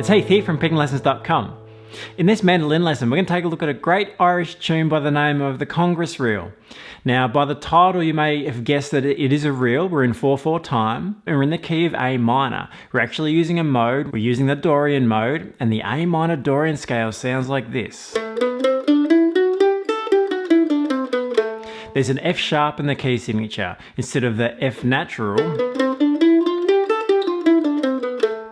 It's Heath here from pickinglessons.com. In this mandolin lesson, we're going to take a look at a great Irish tune by the name of the Congress Reel. Now, by the title, you may have guessed that it is a reel. We're in 4/4 time, and we're in the key of A minor. We're actually using a mode. We're using the Dorian mode, and the A minor Dorian scale sounds like this. There's an F sharp in the key signature instead of the F natural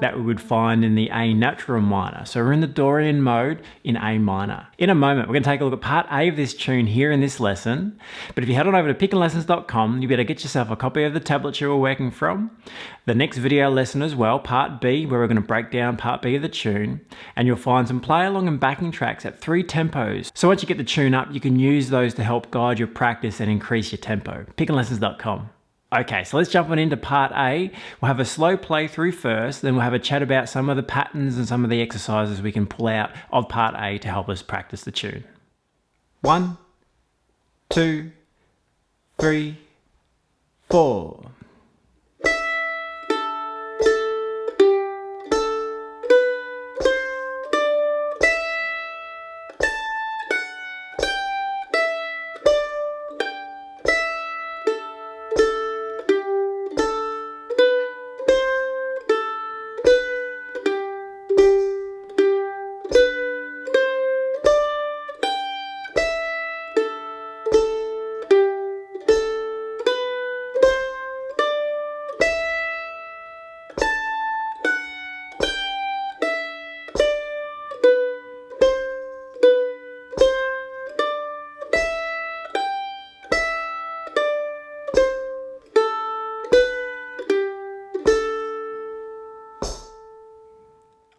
that we would find in the A natural minor. So we're in the Dorian mode in A minor. In a moment, we're going to take a look at part A of this tune here in this lesson. But if you head on over to pickinglessons.com, you better get yourself a copy of the tablature we're working from. The next video lesson as well, part B, where we're going to break down part B of the tune. And you'll find some play along and backing tracks at 3 tempos. So once you get the tune up, you can use those to help guide your practice and increase your tempo. pickinglessons.com. Okay, so let's jump on into part A. We'll have a slow playthrough first, then we'll have a chat about some of the patterns and some of the exercises we can pull out of part A to help us practice the tune. 1, 2, 3, 4.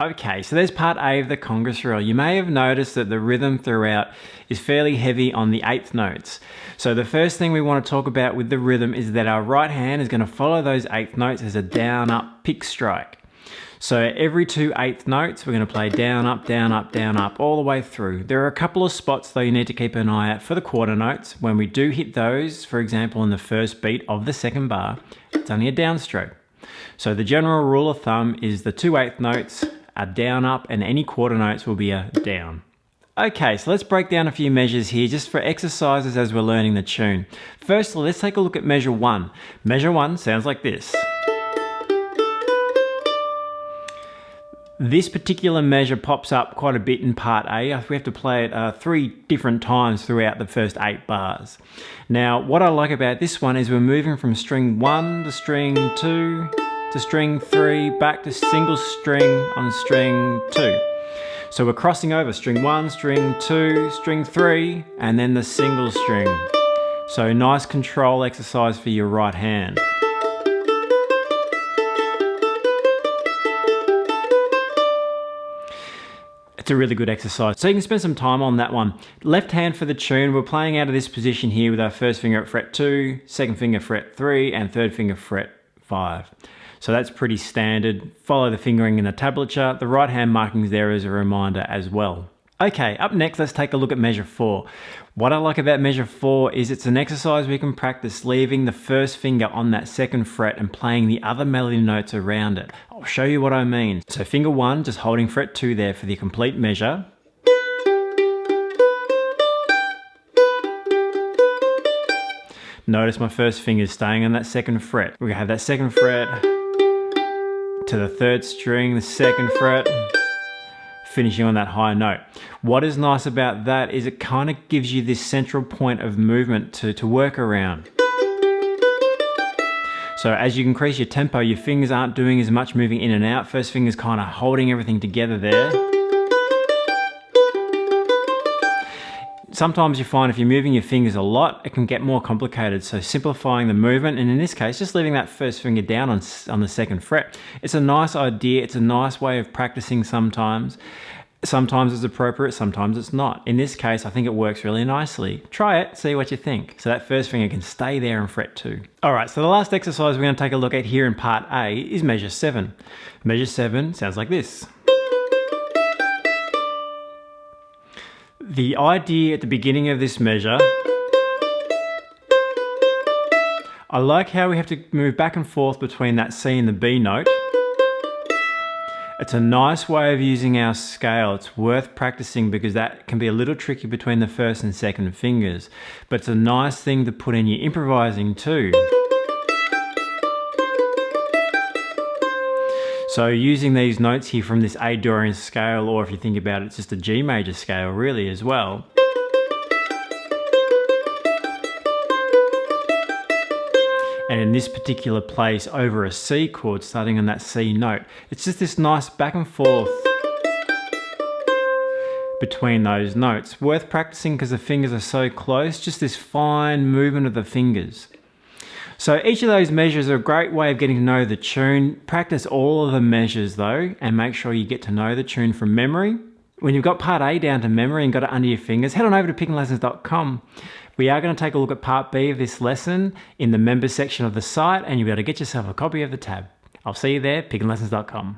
Okay, so there's part A of the Congress Reel. You may have noticed that the rhythm throughout is fairly heavy on the 8th notes. So the first thing we want to talk about with the rhythm is that our right hand is going to follow those 8th notes as a down-up pick strike. So every 2 8th notes, we're going to play down, up, all the way through. There are a couple of spots though you need to keep an eye out for the quarter notes. When we do hit those, for example in the first beat of the second bar, it's only a downstroke. So the general rule of thumb is the 2 8th notes are down, up, and any quarter notes will be a down. Okay, so let's break down a few measures here just for exercises as we're learning the tune. Firstly, let's take a look at measure 1. Measure 1 sounds like this. This particular measure pops up quite a bit in part A. We have to play it 3 different times throughout the first 8 bars. Now, what I like about this one is we're moving from string 1 to string 2 to string 3, back to single string on string 2. So we're crossing over string 1, string 2, string 3, and then the single string. So nice control exercise for your right hand. It's a really good exercise. So you can spend some time on that one. Left hand for the tune, we're playing out of this position here with our first finger at fret 2, second finger fret 3, and third finger fret 5. So that's pretty standard. Follow the fingering in the tablature. The right hand markings there as a reminder as well. Okay, up next, let's take a look at measure 4. What I like about measure 4 is it's an exercise we can practice leaving the first finger on that second fret and playing the other melody notes around it. I'll show you what I mean. So finger 1, just holding fret 2 there for the complete measure. Notice my first finger is staying on that second fret. We're gonna have that second fret to the 3rd string, the 2nd fret, finishing on that high note. What is nice about that is it kind of gives you this central point of movement to work around. So as you increase your tempo, your fingers aren't doing as much moving in and out. First finger's kind of holding everything together there. Sometimes you find if you're moving your fingers a lot, it can get more complicated. So simplifying the movement, and in this case, just leaving that first finger down on the 2nd fret. It's a nice idea. It's a nice way of practicing sometimes. Sometimes it's appropriate, sometimes it's not. In this case, I think it works really nicely. Try it, see what you think. So that first finger can stay there in fret 2. All right, so the last exercise we're going to take a look at here in part A is measure 7. Measure 7 sounds like this. The idea at the beginning of this measure, I like how we have to move back and forth between that C and the B note. It's a nice way of using our scale. It's worth practicing because that can be a little tricky between the first and second fingers. But it's a nice thing to put in your improvising too. So using these notes here from this A Dorian scale, or if you think about it, it's just a G major scale really as well. And in this particular place over a C chord, starting on that C note, it's just this nice back and forth between those notes. Worth practicing because the fingers are so close, just this fine movement of the fingers. So each of those measures are a great way of getting to know the tune. Practice all of the measures though, and make sure you get to know the tune from memory. When you've got part A down to memory and got it under your fingers, head on over to pickinglessons.com. We are going to take a look at part B of this lesson in the members section of the site, and you'll be able to get yourself a copy of the tab. I'll see you there, pickinglessons.com.